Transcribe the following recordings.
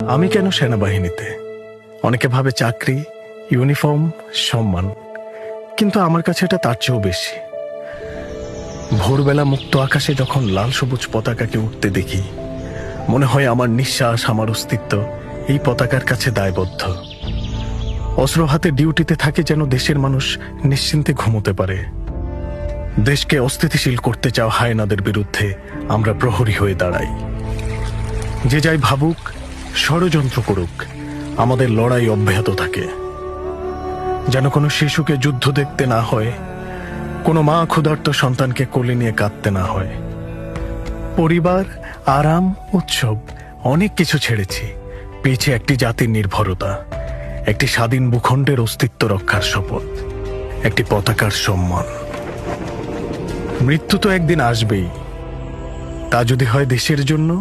আমি কেন সেনাবাহিনীতে? অনেকে ভাবে চাকরি, ইউনিফর্ম, সম্মান, কিন্তু আমার কাছে এটা তার চেয়েও বেশি। ভোরবেলা মুক্ত আকাশে যখন লাল সবুজ পতাকাকে উঠতে দেখি, মনে হয় আমার নিঃশ্বাস, আমার অস্তিত্ব এই পতাকার কাছে দায়বদ্ধ। অস্ত্র হাতে ডিউটিতে থাকে যেন দেশের মানুষ নিশ্চিন্তে ঘুমোতে পারে। দেশকে অস্থিতিশীল করতে চাওয়া হায়নাদের বিরুদ্ধে আমরা প্রহরী হয়ে দাঁড়াই। যে যাই ভাবুক, ষড়যন্ত্র করুক, আমাদের লড়াই অব্যাহত থাকে। যেন কোনো শিশুকে যুদ্ধ দেখতে না হয়, কোনো মা ক্ষুধার্ত সন্তানকে কোলে নিয়ে কাঁদতে না হয়। পরিবার, আরাম, উৎসব অনেক কিছু ছেড়েছি, পেয়েছি একটি জাতির নির্ভরতা, একটি স্বাধীন ভূখণ্ডের অস্তিত্ব রক্ষার শপথ, একটি পতাকার সম্মান। মৃত্যু তো একদিন আসবেই, তা যদি হয় দেশের জন্য,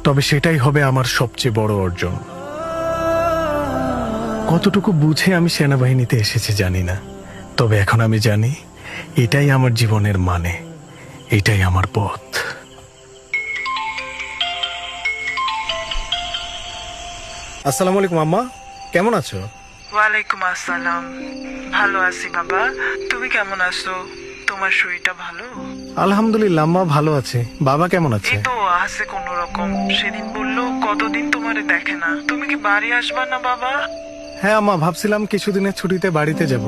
তবে সেটাই হবে আমার সবচেয়ে বড় অর্জন। কতটুকু বুঝে আমি সেনাবাহিনীতে এসেছি জানি না, তবে এখন আমি জানি এটাই আমার জীবনের মানে, এটাই আমার পথ। আসসালামু আলাইকুম আম্মা, কেমন আছো? ওয়ালাইকুম আসসালাম। ভালো আছি বাবা, তুমি কেমন আছো? তোমার শরীরটা ভালো? আলহামদুলিল্লাহ আম্মা, ভালো আছে। বাবা কেমন আছে? এই তো আছে কোন রকম। সেদিন বললো কতদিন তোমারে দেখে না, তুমি কি বাড়ি আসবা না বাবা? হ্যাঁ আম্মা, ভাবছিলাম কিছুদিনের ছুটিতে বাড়িতে যাব,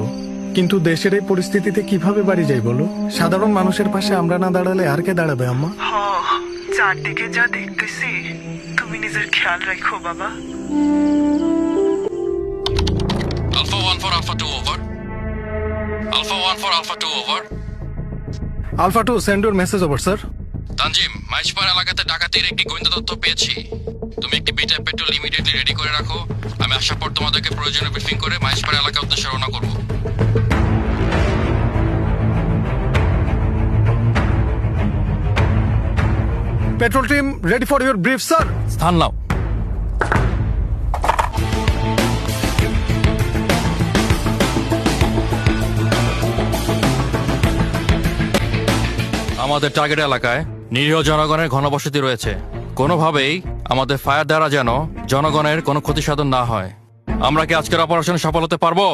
কিন্তু দেশের এই পরিস্থিতিতে কিভাবে বাড়ি যাই বলো? সাধারণ মানুষের পাশে আমরা না দাঁড়ালে আর কে দাঁড়াবে আম্মা? হ, চারদিকে যা দেখতেছি, তুমি নিজের খেয়াল রাখো বাবা। Alpha 1 for Alpha 2 over. Alpha 1 for Alpha 2 over. Alpha two, send your message over sir. Tanzim, Maijpar এলাকাতে ডাকাতির একটি গোয়েন্দা তথ্য পেয়েছি। তুমি একটি বিটা পেট্রোল ইমিডিয়েটলি রেডি করে রাখো। আমি আসার পর তোমাদেরকে প্রয়োজনীয় ব্রিফিং করে মাইজপাড় এলাকার উদ্দেশ্যে রওনা করবো। Petrol team ready for your brief sir. স্থান নাও। আমাদের টার্গেট এলাকায় নিরীহ জনগণের ঘনবসতি রয়েছে। কোনোভাবেই আমাদের ফায়ার দ্বারা যেন জনগণের কোনো ক্ষতি সাধন না হয়। আমরা কি আজকের অপারেশনে সফল হতে পারবো?